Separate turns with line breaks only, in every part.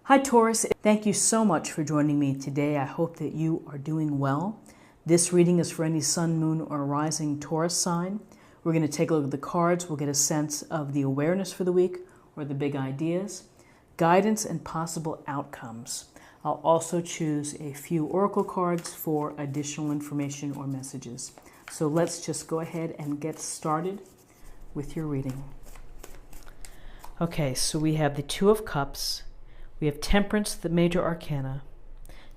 Hi Taurus, thank you so much for joining me today. I hope that you are doing well. This reading is for any sun, moon, or rising Taurus sign. We're going to take a look at the cards. We'll get a sense of the awareness for the week or the big ideas, guidance, and possible outcomes. I'll also choose a few oracle cards for additional information or messages. So let's just go ahead and get started with your reading. Okay, so we have the Two of Cups. We have Temperance, the major arcana,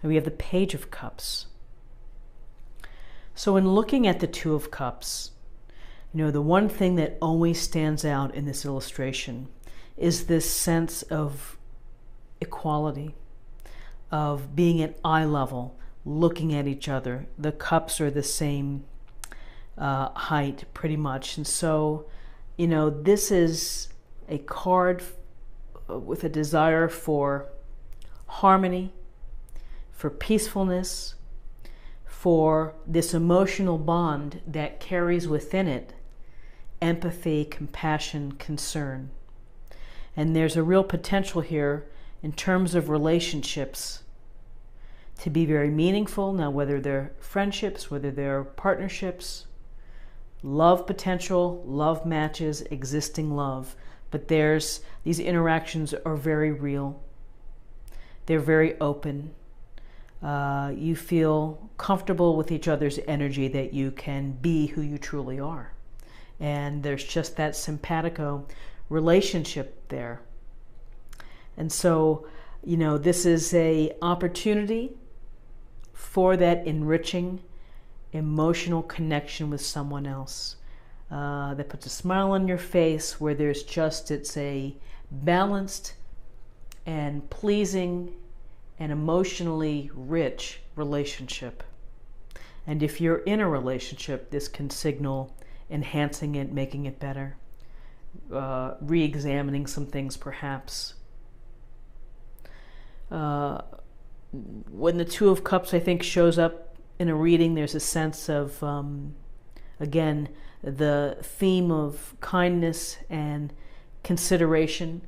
and we have the Page of Cups. So in looking at the Two of Cups, the one thing that always stands out in this illustration is this sense of equality, of being at eye level, looking at each other. The cups are the same height pretty much. And so, this is a card with a desire for harmony, for peacefulness, for this emotional bond that carries within it empathy, compassion, concern. And there's a real potential here in terms of relationships to be very meaningful. Now, whether they're friendships, whether they're partnerships, love potential, love matches, existing love. But these interactions are very real. They're very open. You feel comfortable with each other's energy, that you can be who you truly are. And there's just that simpatico relationship there. And so, this is an opportunity for that enriching emotional connection with someone else. That puts a smile on your face, where it's a balanced and pleasing and emotionally rich relationship. And if you're in a relationship, this can signal enhancing it, making it better, re-examining some things perhaps. When the Two of Cups, I think, shows up in a reading, there's a sense of, again, the theme of kindness and consideration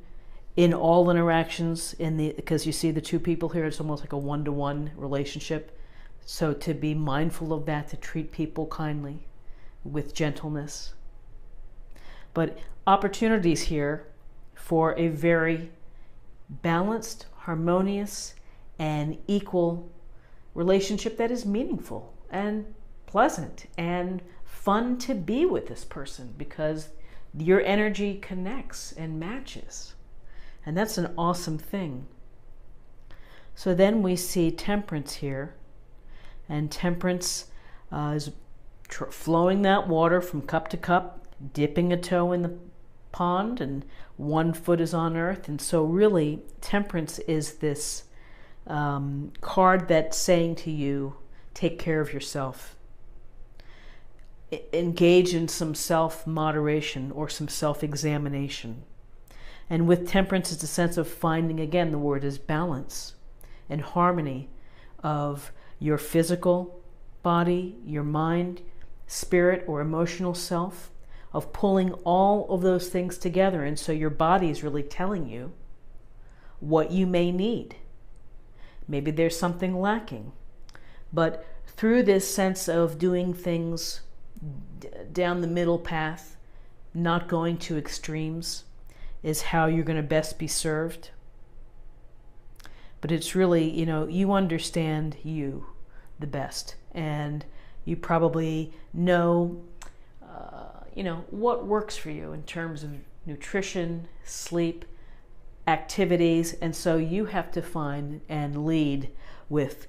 in all interactions, because you see the two people here, it's almost like a one-to-one relationship. So to be mindful of that, to treat people kindly, with gentleness. But opportunities here for a very balanced, harmonious, and equal relationship that is meaningful and pleasant and fun to be with this person, because your energy connects and matches. And that's an awesome thing. So then we see Temperance here. And Temperance is flowing that water from cup to cup, dipping a toe in the pond, and one foot is on earth. And so really, Temperance is this card that's saying to you, take care of yourself. Engage in some self-moderation or some self-examination. And with Temperance, it's a sense of finding, again, the word is balance and harmony of your physical body, your mind, spirit, or emotional self, of pulling all of those things together. And so your body is really telling you what you may need. Maybe there's something lacking. But through this sense of doing things down the middle path, not going to extremes, is how you're going to best be served. But it's really, you understand you the best, and you probably know, what works for you in terms of nutrition, sleep, activities, and so you have to find and lead with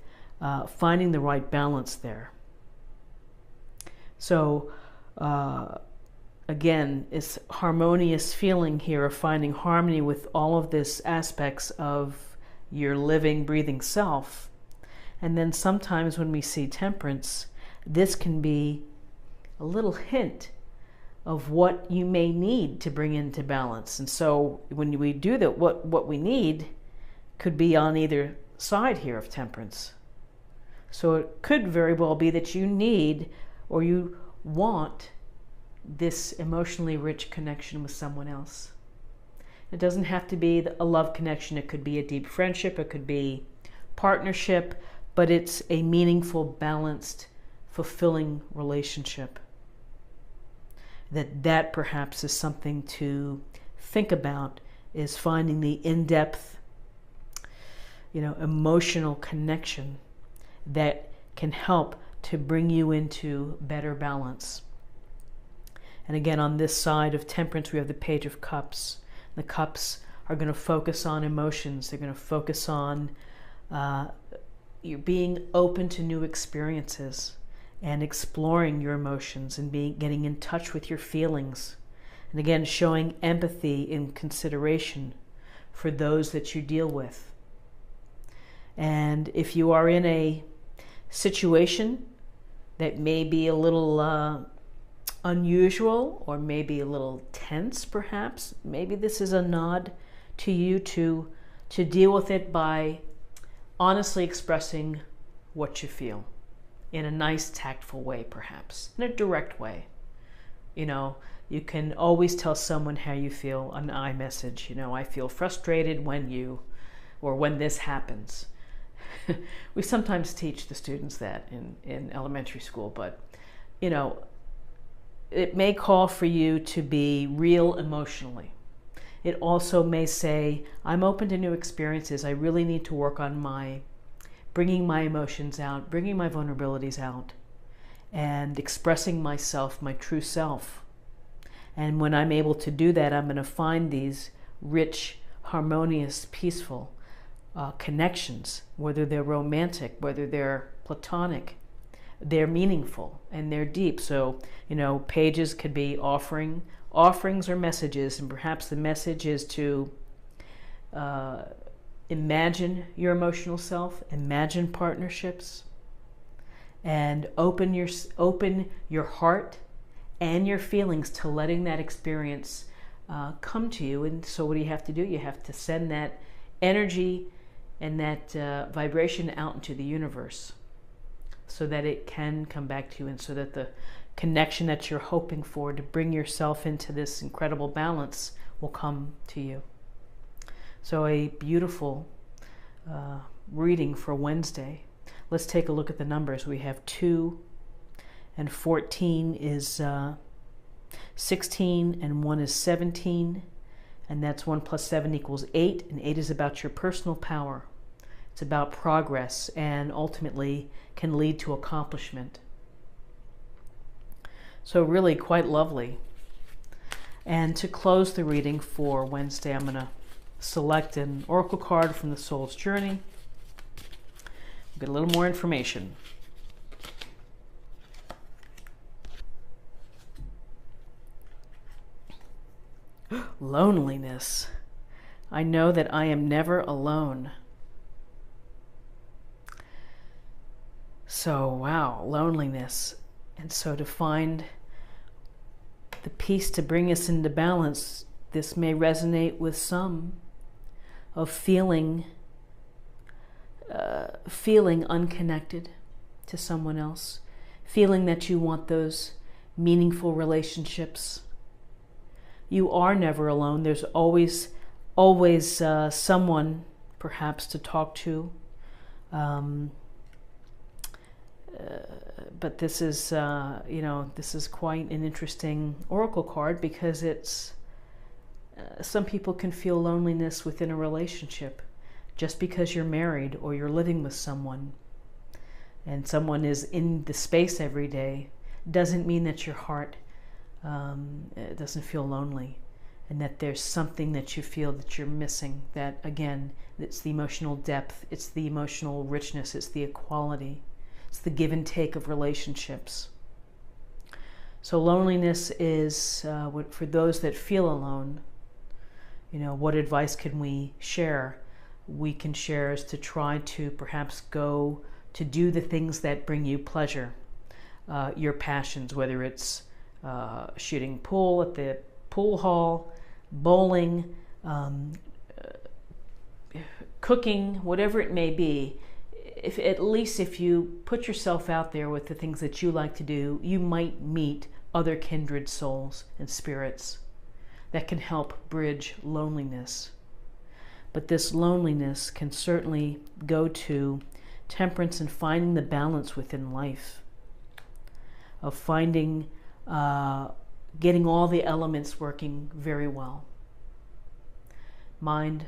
finding the right balance there. So, again, it's harmonious feeling here of finding harmony with all of this aspects of your living, breathing self. And then sometimes when we see Temperance, this can be a little hint of what you may need to bring into balance. And so when we do that, what we need could be on either side here of Temperance. So it could very well be that you need, or you want, this emotionally rich connection with someone else. It doesn't have to be a love connection. It could be a deep friendship. It could be partnership, but it's a meaningful, balanced, fulfilling relationship. That perhaps is something to think about, is finding the in-depth, emotional connection that can help to bring you into better balance. And again, on this side of Temperance, we have the Page of Cups. The cups are going to focus on emotions. They're going to focus on you being open to new experiences and exploring your emotions and getting in touch with your feelings. And again, showing empathy and consideration for those that you deal with. And if you are in a situation that may be a little unusual or maybe a little tense perhaps, maybe this is a nod to you to deal with it by honestly expressing what you feel in a nice, tactful way, perhaps in a direct way. You can always tell someone how you feel on iMessage. I feel frustrated when this happens. We sometimes teach the students that in elementary school, but it may call for you to be real emotionally. It also may say, I'm open to new experiences. I really need to work on bringing my emotions out, bringing my vulnerabilities out, and expressing myself, my true self. And when I'm able to do that, I'm going to find these rich, harmonious, peaceful connections, whether they're romantic, whether they're platonic. They're meaningful and they're deep. So, pages could be offerings or messages, and perhaps the message is to imagine your emotional self, imagine partnerships, and open your heart and your feelings to letting that experience come to you. And so what do you have to do? You have to send that energy and that vibration out into the universe so that it can come back to you, and so that the connection that you're hoping for to bring yourself into this incredible balance will come to you. So a beautiful reading for Wednesday. Let's take a look at the numbers. We have 2 and 14 is 16, and 1 is 17, and that's 1 plus 7 equals 8, and 8 is about your personal power. It's about progress and ultimately can lead to accomplishment. So really quite lovely. And to close the reading for Wednesday, I'm going to select an oracle card from the Soul's Journey. Get a little more information. Loneliness. I know that I am never alone. So, wow, loneliness. And so to find the peace to bring us into balance, this may resonate with some of feeling unconnected to someone else, feeling that you want those meaningful relationships. You are never alone. There's always someone perhaps to talk to. But this is, this is quite an interesting oracle card, because it's some people can feel loneliness within a relationship just because you're married or you're living with someone, and someone is in the space every day doesn't mean that your heart doesn't feel lonely, and that there's something that you feel that you're missing. That again, it's the emotional depth, it's the emotional richness, it's the equality. It's the give and take of relationships. So loneliness is, for those that feel alone, what advice can we share? We can share is to try to perhaps go to do the things that bring you pleasure, your passions, whether it's shooting pool at the pool hall, bowling, cooking, whatever it may be. At least if you put yourself out there with the things that you like to do, you might meet other kindred souls and spirits that can help bridge loneliness. But this loneliness can certainly go to temperance and finding the balance within life, of finding, getting all the elements working very well. Mind,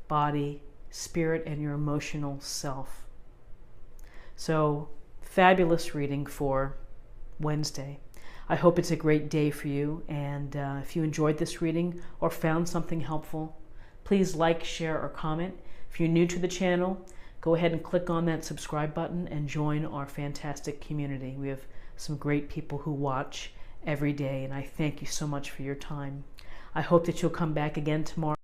body, spirit, and your emotional self. So, fabulous reading for Wednesday. I hope it's a great day for you, and if you enjoyed this reading or found something helpful, please like, share, or comment. If you're new to the channel, go ahead and click on that subscribe button and join our fantastic community. We have some great people who watch every day, and I thank you so much for your time. I hope that you'll come back again tomorrow.